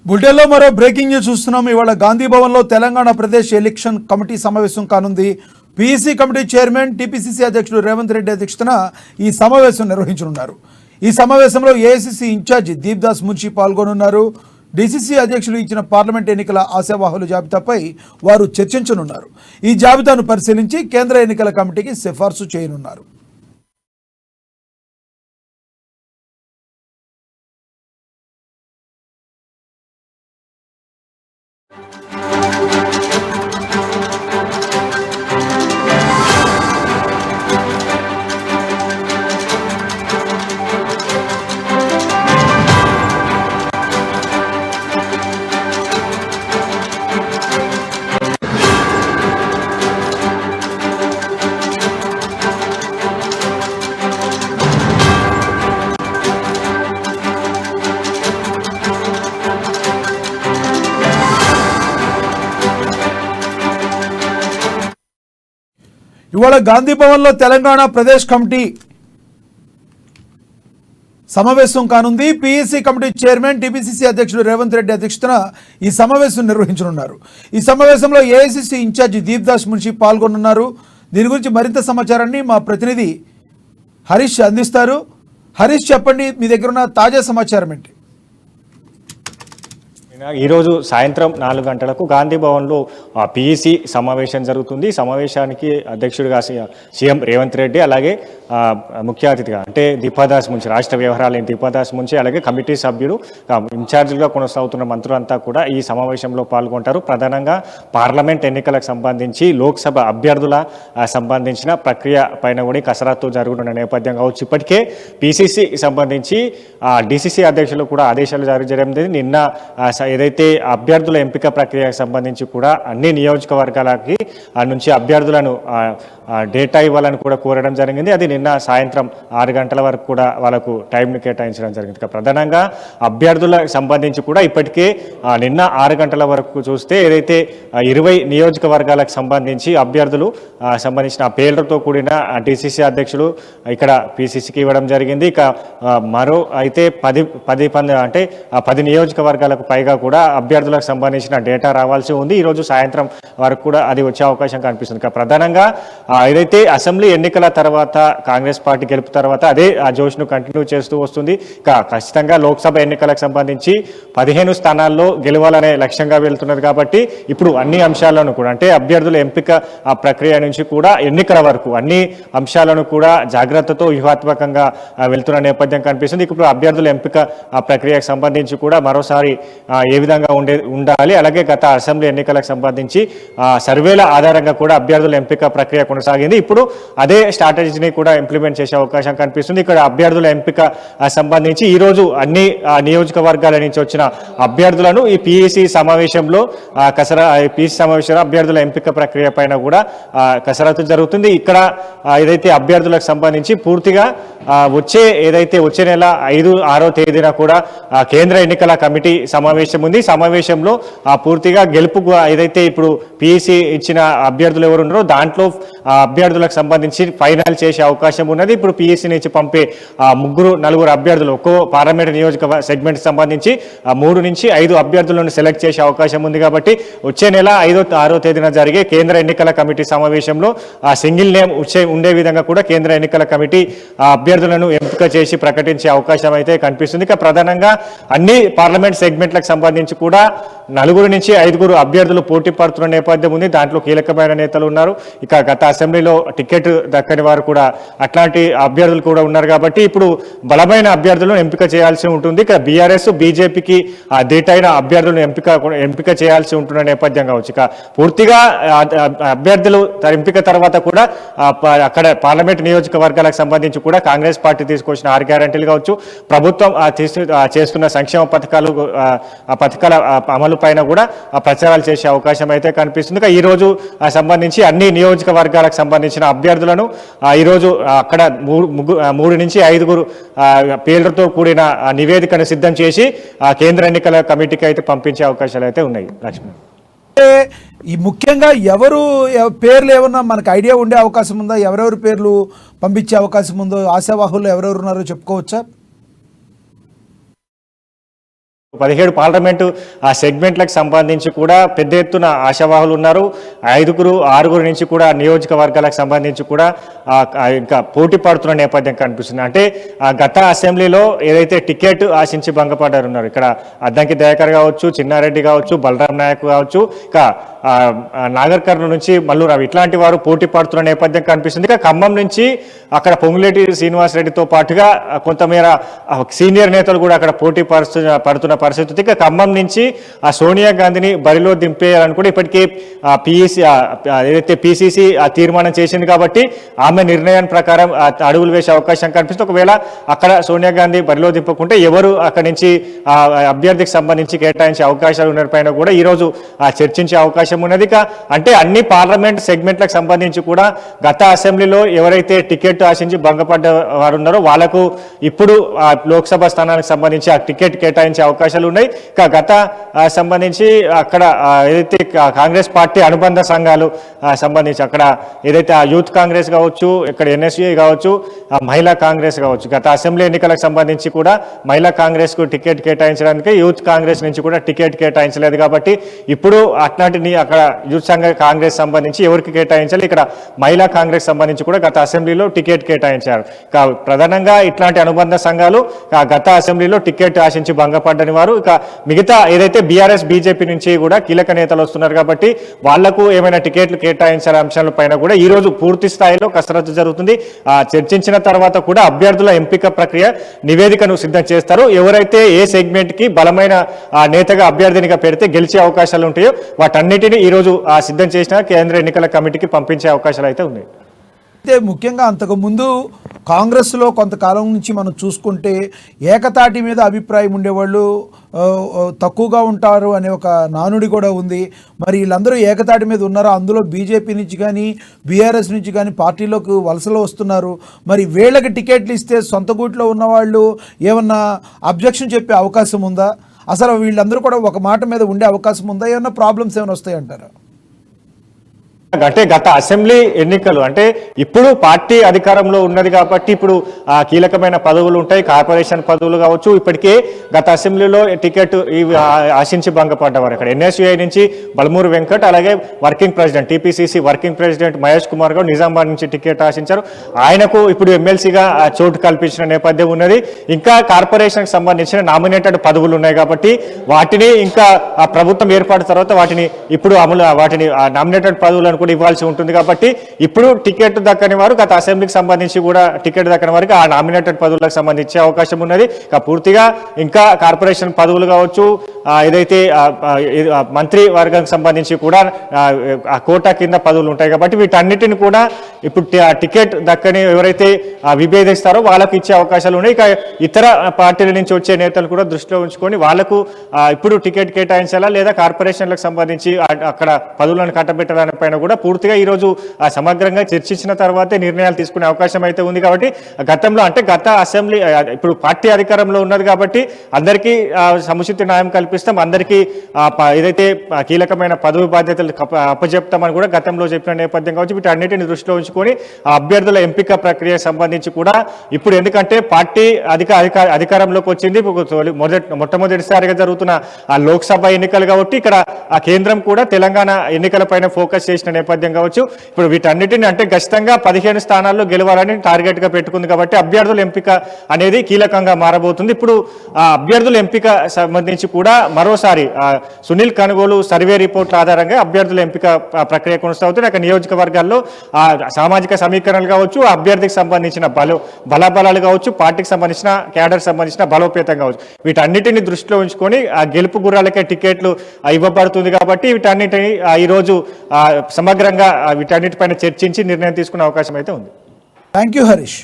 బులెటిన్లో మరో breaking news చూస్తున్నాం. ఇవాళ గాంధీ భవన్లో తెలంగాణ ప్రదేశ్ ఎలక్షన్ కమిటీ సమావేశం కానుంది. పీఈసీ కమిటీ చైర్మన్ టీపీసీసీ అధ్యక్షుడు రేవంత్ రెడ్డి అధ్యక్షతన ఈ సమావేశం నిర్వహించనున్నారు. ఈ సమావేశంలో ఏఐసీసీ ఇన్ఛార్జి దీప్దాస్ మున్షి పాల్గొనున్నారు. డీసీసీ అధ్యక్షులు ఇచ్చిన పార్లమెంట్ ఎన్నికల ఆశావాహుల జాబితాపై వారు చర్చించనున్నారు. ఈ జాబితాను పరిశీలించి కేంద్ర ఎన్నికల కమిటీకి సిఫార్సు చేయనున్నారు. ఇవాళ గాంధీ భవన్లో తెలంగాణ ప్రదేశ్ కమిటీ సమావేశం కానుంది. పీఈసీ కమిటీ చైర్మన్ టీపీసీసీ అధ్యక్షుడు రేవంత్ రెడ్డి అధ్యక్షతన ఈ సమావేశం నిర్వహించనున్నారు. ఈ సమావేశంలో ఏఐసీసీ ఇన్ఛార్జి దీప్దాస్ మున్షి పాల్గొనున్నారు. దీని గురించి మరింత సమాచారాన్ని మా ప్రతినిధి హరీష్ అందిస్తారు. హరీష్, చెప్పండి, మీ దగ్గర ఉన్న తాజా సమాచారం ఏంటి? ఈరోజు సాయంత్రం 4 గంటలకు గాంధీ భవన్లో పీఈసీ సమావేశం జరుగుతుంది. సమావేశానికి అధ్యక్షుడిగా సీఎం రేవంత్ రెడ్డి, అలాగే ముఖ్య అతిథిగా అంటే దీపాదాస్ మున్షి, రాష్ట్ర వ్యవహారాలైన దీపాదాస్ మున్షి, అలాగే కమిటీ సభ్యులు, ఇన్ఛార్జీలుగా కొనసాగుతున్న మంత్రులంతా కూడా ఈ సమావేశంలో పాల్గొంటారు. ప్రధానంగా పార్లమెంట్ ఎన్నికలకు సంబంధించి, లోక్సభ అభ్యర్థుల సంబంధించిన ప్రక్రియ పైన కూడా కసరత్తు జరుగుతున్న నేపథ్యం కావచ్చు. ఇప్పటికే పీసీసీ సంబంధించి డీసీసీ అధ్యక్షులు కూడా ఆదేశాలు జారీ చేయడం జరిగింది. నిన్న ఏదైతే అభ్యర్థుల ఎంపిక ప్రక్రియకు సంబంధించి కూడా అన్ని నియోజకవర్గాలకి నుంచి అభ్యర్థులను డేటా ఇవ్వాలని కూడా కోరడం జరిగింది. అది నిన్న సాయంత్రం 6 గంటల వరకు కూడా వాళ్ళకు టైంని కేటాయించడం జరిగింది. ప్రధానంగా అభ్యర్థులకు సంబంధించి కూడా ఇప్పటికే నిన్న 6 గంటల వరకు చూస్తే ఏదైతే 20 నియోజకవర్గాలకు సంబంధించి అభ్యర్థులు సంబంధించిన పేర్లతో కూడిన డీసీసీ అధ్యక్షులు ఇక్కడ పీసీసీకి ఇవ్వడం జరిగింది. ఇక మరో అయితే 10 నియోజకవర్గాలకు పైగా కూడా అభ్యర్థులకు సంబంధించిన డేటా రావాల్సి ఉంది. ఈరోజు సాయంత్రం వరకు కూడా అది వచ్చే అవకాశం కనిపిస్తుంది. ప్రధానంగా ఏదైతే అసెంబ్లీ ఎన్నికల తర్వాత కాంగ్రెస్ పార్టీ గెలుపు తర్వాత అదే ఆ జోష్ను కంటిన్యూ చేస్తూ వస్తుంది. ఖచ్చితంగా లోక్సభ ఎన్నికలకు సంబంధించి 15 స్థానాల్లో గెలవాలనే లక్ష్యంగా వెళ్తున్నది. కాబట్టి ఇప్పుడు అన్ని అంశాలను కూడా అంటే అభ్యర్థుల ఎంపిక ప్రక్రియ నుంచి కూడా ఎన్నికల వరకు అన్ని అంశాలను కూడా జాగ్రత్తతో వ్యూహాత్మకంగా వెళ్తున్న నేపథ్యం కనిపిస్తుంది. ఇప్పుడు అభ్యర్థుల ఎంపిక ప్రక్రియకు సంబంధించి కూడా మరోసారి ఏ విధంగా ఉండాలి, అలాగే గత అసెంబ్లీ ఎన్నికలకు సంబంధించి సర్వేల ఆధారంగా కూడా అభ్యర్థుల ఎంపిక ప్రక్రియ కొనసాగింది. ఇప్పుడు అదే స్ట్రాటజీని కూడా ఇంప్లిమెంట్ చేసే అవకాశం కనిపిస్తుంది. ఇక్కడ అభ్యర్థుల ఎంపిక సంబంధించి ఈరోజు అన్ని నియోజకవర్గాల నుంచి వచ్చిన అభ్యర్థులను ఈ పీఈసీ సమావేశంలో అభ్యర్థుల ఎంపిక ప్రక్రియ పైన కూడా కసరత్తు జరుగుతుంది. ఇక్కడ ఏదైతే అభ్యర్థులకు సంబంధించి పూర్తిగా వచ్చే నెల 5-6వ తేదీన కూడా కేంద్ర ఎన్నికల కమిటీ సమావేశం ఉంది. సమావేశంలో పూర్తిగా గెలుపుకు ఏదైతే ఇప్పుడు పీఈసీ ఇచ్చిన అభ్యర్థులు ఎవరు ఉన్నారో దాంట్లో అభ్యర్థులకు సంబంధించి ఫైనల్ చేసే అవకాశం ఉన్నది. ఇప్పుడు పీఈసీ నుంచి పంపే 3-4 అభ్యర్థులు ఒక్కో పార్లమెంట్ నియోజక సెగ్మెంట్ సంబంధించి 3 నుంచి 5 అభ్యర్థులను సెలెక్ట్ చేసే అవకాశం ఉంది. కాబట్టి వచ్చే నెల 5-6వ తేదీన జరిగే కేంద్ర ఎన్నికల కమిటీ సమావేశంలో సింగిల్ నేమ్ ఉండే విధంగా కూడా కేంద్ర ఎన్నికల కమిటీ అభ్యర్థులను ఎంపిక చేసి ప్రకటించే అవకాశం అయితే కనిపిస్తుంది. ఇక ప్రధానంగా అన్ని పార్లమెంట్ సెగ్మెంట్లకు సంబంధించి కూడా 4 నుంచి 5 అభ్యర్థులు పోటీ పడుతున్న నేపథ్యం ఉంది. దాంట్లో కీలకమైన నేతలు ఉన్నారు. ఇక గత అసెంబ్లీలో టికెట్ దక్కని వారు కూడా అట్లాంటి అభ్యర్థులు కూడా ఉన్నారు. కాబట్టి ఇప్పుడు బలమైన అభ్యర్థులను ఎంపిక చేయాల్సి ఉంటుంది. ఇక బీఆర్ఎస్, బీజేపీకి దీటైన అభ్యర్థులను ఎంపిక చేయాల్సి ఉంటున్న నేపథ్యం కావచ్చు. ఇక పూర్తిగా అభ్యర్థులు ఎంపిక తర్వాత కూడా అక్కడ పార్లమెంట్ నియోజకవర్గాలకు సంబంధించి కూడా కాంగ్రెస్ పార్టీ తీసుకొచ్చిన 6 గ్యారంటీలు కావచ్చు, ప్రభుత్వం చేస్తున్న సంక్షేమ పథకాల అమలు పైన కూడా ప్రచారాలు చేసే అవకాశం అయితే కనిపిస్తుంది. ఈ రోజు సంబంధించి అన్ని నియోజకవర్గాలకు సంబంధించిన అభ్యర్థులను ఈరోజు అక్కడ 3 నుంచి 5 పేర్లతో కూడిన నివేదికను సిద్ధం చేసి కేంద్ర ఎన్నికల కమిటీకి అయితే పంపించే అవకాశాలు అయితే ఉన్నాయి. లక్ష్మి, ఈ ముఖ్యంగా ఎవరు పేర్లు ఏమన్నా మనకు ఐడియా ఉండే అవకాశం ఉందా? ఎవరెవరి పేర్లు పంపించే అవకాశం ఉందో, ఆశావాహులు ఎవరెవరు ఉన్నారో చెప్పుకోవచ్చా? 17 పార్లమెంటు సెగ్మెంట్లకు సంబంధించి కూడా పెద్ద ఎత్తున ఆశావాహులు ఉన్నారు. 6 నుంచి కూడా నియోజకవర్గాలకు సంబంధించి కూడా ఇంకా పోటీ పడుతున్న నేపథ్యం కనిపిస్తుంది. అంటే గత అసెంబ్లీలో ఏదైతే టికెట్ ఆశించి భంగపడ్డారు ఉన్నారు, ఇక్కడ అద్దంకి దయాకర్ కావచ్చు, చిన్నారెడ్డి కావచ్చు, బలరాం నాయక్ కావచ్చు, ఇంకా నాగర్ కర్నూలు నుంచి మల్లు రావు ఇట్లాంటి వారు పోటీ పడుతున్న నేపథ్యం కనిపిస్తుంది. ఇక ఖమ్మం నుంచి అక్కడ పొంగులేటి శ్రీనివాసరెడ్డితో పాటుగా కొంతమేర సీనియర్ నేతలు కూడా అక్కడ పోటీ పడుతున్న పరిస్థితి. ఇక ఖమ్మం నుంచి సోనియా గాంధీని బరిలో దింపేయాలని కూడా ఇప్పటికే ఏదైతే పిసిసి తీర్మానం చేసింది కాబట్టి ఆమె నిర్ణయం ప్రకారం అడుగులు వేసే అవకాశం కనిపిస్తుంది. ఒకవేళ అక్కడ సోనియా గాంధీ బరిలో దింపకుంటే ఎవరు అక్కడి నుంచి అభ్యర్థికి సంబంధించి కేటాయించే అవకాశాలు ఉన్న పైన కూడా ఈరోజు చర్చించే అవకాశం ఉన్నది. అంటే అన్ని పార్లమెంట్ సెగ్మెంట్లకు సంబంధించి కూడా గత అసెంబ్లీలో ఎవరైతే టికెట్ ఆశించి భంగపడ్డ వారు ఉన్నారో వాళ్లకు ఇప్పుడు లోక్సభ స్థానానికి సంబంధించి ఆ టికెట్ కేటాయించే అవకాశాలు ఉన్నాయి. గత సంబంధించి అక్కడ ఏదైతే కాంగ్రెస్ పార్టీ అనుబంధ సంఘాలు సంబంధించి అక్కడ ఏదైతే యూత్ కాంగ్రెస్ కావచ్చు, ఇక్కడ ఎన్ఎస్యుఐ కావచ్చు, మహిళా కాంగ్రెస్ కావచ్చు, గత అసెంబ్లీ ఎన్నికలకు సంబంధించి కూడా మహిళా కాంగ్రెస్ కు టికెట్ కేటాయించడానికి యూత్ కాంగ్రెస్ నుంచి కూడా టికెట్ కేటాయించలేదు. కాబట్టి ఇప్పుడు అట్లాంటి అక్కడ యూత్ సంఘ కాంగ్రెస్ సంబంధించి ఎవరికి కేటాయించాలి, ఇక్కడ మహిళా కాంగ్రెస్ సంబంధించి కూడా గత అసెంబ్లీలో టికెట్ కేటాయించారు. ప్రధానంగా ఇట్లాంటి అనుబంధ సంఘాలు గత అసెంబ్లీలో టికెట్ ఆశించి భంగపడ్డని వారు, ఇక మిగతా ఏదైతే బీఆర్ఎస్ బీజేపీ నుంచి కూడా కీలక నేతలు వస్తున్నారు కాబట్టి వాళ్లకు ఏమైనా టికెట్లు కేటాయించాల అంశాలపైన కూడా ఈ రోజు పూర్తి స్థాయిలో కసరత్తు జరుగుతుంది. చర్చించిన తర్వాత కూడా అభ్యర్థుల ఎంపిక ప్రక్రియ నివేదికను సిద్ధం చేస్తారు. ఎవరైతే ఏ సెగ్మెంట్ కి బలమైన నేతగా అభ్యర్థినిగా పెడితే గెలిచే అవకాశాలు ఉంటాయో వాటన్నిటిని ఈ రోజు సిద్ధం చేసిన కేంద్ర ఎన్నికల కమిటీకి పంపించే అవకాశాలు అయితే ఉన్నాయి. అయితే ముఖ్యంగా అంతకుముందు కాంగ్రెస్లో కొంతకాలం నుంచి మనం చూసుకుంటే ఏకతాటి మీద అభిప్రాయం ఉండేవాళ్ళు తక్కువగా ఉంటారు అనే ఒక నానుడి కూడా ఉంది. మరి వీళ్ళందరూ ఏకతాటి మీద ఉన్నారో అందులో బీజేపీ నుంచి కానీ బీఆర్ఎస్ నుంచి కానీ పార్టీలోకి వలసలు వస్తున్నారు. మరి వీళ్ళకి టికెట్లు ఇస్తే సొంత గూట్లో ఉన్నవాళ్ళు ఏమన్నా అబ్జెక్షన్ చెప్పే అవకాశం ఉందా? అసలు వీళ్ళందరూ కూడా ఒక మాట మీద ఉండే అవకాశం ఉందా? ఏమన్నా ప్రాబ్లమ్స్ ఏమైనా వస్తాయంటారా? అంటే గత అసెంబ్లీ ఎన్నికలు అంటే ఇప్పుడు పార్టీ అధికారంలో ఉన్నది కాబట్టి ఇప్పుడు కీలకమైన పదవులు ఉంటాయి, కార్పొరేషన్ పదవులు కావచ్చు. ఇప్పటికే గత అసెంబ్లీలో టికెట్ ఆశించి భంగపడ్డవారు ఇక్కడ ఎన్ఎస్యుఐ నుంచి బలమూరు వెంకట్, అలాగే working president TPCC working president Mahesh Kumar గారు నిజామాబాద్ నుంచి టికెట్ ఆశించారు. ఆయనకు ఇప్పుడు ఎమ్మెల్సీగా చోటు కల్పించిన నేపథ్యం ఉన్నది. ఇంకా కార్పొరేషన్కి సంబంధించిన నామినేటెడ్ పదవులు ఉన్నాయి కాబట్టి వాటిని ఇంకా ప్రభుత్వం ఏర్పాటు తర్వాత వాటిని ఇప్పుడు వాటిని నామినేటెడ్ పదవులను కూడా ఇవ్వాల్సి ఉంటుంది. కాబట్టి ఇప్పుడు టికెట్ దక్కని వారు గత అసెంబ్లీకి సంబంధించి కూడా టికెట్ దక్కని వారికి ఆ నామినేటెడ్ పదవులకు సంబంధించే అవకాశం ఉన్నది. పూర్తిగా ఇంకా కార్పొరేషన్ పదవులు కావచ్చు, ఏదైతే మంత్రి వర్గానికి సంబంధించి కూడా ఆ కోటా కింద పదవులు ఉంటాయి కాబట్టి వీటన్నిటిని కూడా ఇప్పుడు టికెట్ దక్కని ఎవరైతే విభేదిస్తారో వాళ్ళకు ఇచ్చే అవకాశాలు ఉన్నాయి. ఇక ఇతర పార్టీల నుంచి వచ్చే నేతలు కూడా దృష్టిలో ఉంచుకొని వాళ్లకు ఇప్పుడు టికెట్ కేటాయించాలా లేదా కార్పొరేషన్లకు సంబంధించి అక్కడ పదవులను కట్టబెట్టాలనే పైన కూడా పూర్తిగా ఈరోజు సమగ్రంగా చర్చించిన తర్వాతే నిర్ణయాలు తీసుకునే అవకాశం అయితే ఉంది. కాబట్టి గతంలో అంటే గత అసెంబ్లీ ఇప్పుడు పార్టీ అధికారంలో ఉన్నది కాబట్టి అందరికీ సముచిత న్యాయం కల్పిస్తాం, అందరికీ ఏదైతే కీలకమైన పదవి బాధ్యతలు అప్పచెప్తామని కూడా గతంలో చెప్పిన నేపథ్యం కావచ్చు. వీటన్నిటిని దృష్టిలో ఉంచుకొని అభ్యర్థుల ఎంపిక ప్రక్రియ సంబంధించి కూడా ఇప్పుడు ఎందుకంటే పార్టీ అధికారంలోకి వచ్చింది, మొట్టమొదటిసారిగా జరుగుతున్న లోక్సభ ఎన్నికలు కాబట్టి ఇక్కడ కేంద్రం కూడా తెలంగాణ ఎన్నికలపైన ఫోకస్ చేసిన నేపథ్యం కావచ్చు. ఇప్పుడు వీటన్నిటిని అంటే ఖచ్చితంగా 15 స్థానాల్లో గెలవాలని టార్గెట్ గా పెట్టుకుంది కాబట్టి అభ్యర్థుల ఎంపిక అనేది కీలకంగా మారబోతుంది. ఇప్పుడు అభ్యర్థుల ఎంపిక సంబంధించి కూడా మరోసారి సునీల్ కనుగోలు సర్వే రిపోర్ట్ల ఆధారంగా అభ్యర్థుల ఎంపిక ప్రక్రియ కొనసాగుతుంది. అక్కడ నియోజకవర్గాల్లో సామాజిక సమీకరణలు కావచ్చు, అభ్యర్థికి సంబంధించిన బలాబలాలు కావచ్చు, పార్టీకి సంబంధించిన క్యాడర్ సంబంధించిన బలోపేతం కావచ్చు, వీటన్నిటిని దృష్టిలో ఉంచుకొని ఆ గెలుపు గుర్రాలకే టికెట్లు ఇవ్వబడుతుంది. కాబట్టి వీటన్నిటిని ఈరోజు సమగ్రంగా వీటన్నిటిపైన చర్చించి నిర్ణయం తీసుకునే అవకాశం అయితే ఉంది. Thank you Harish.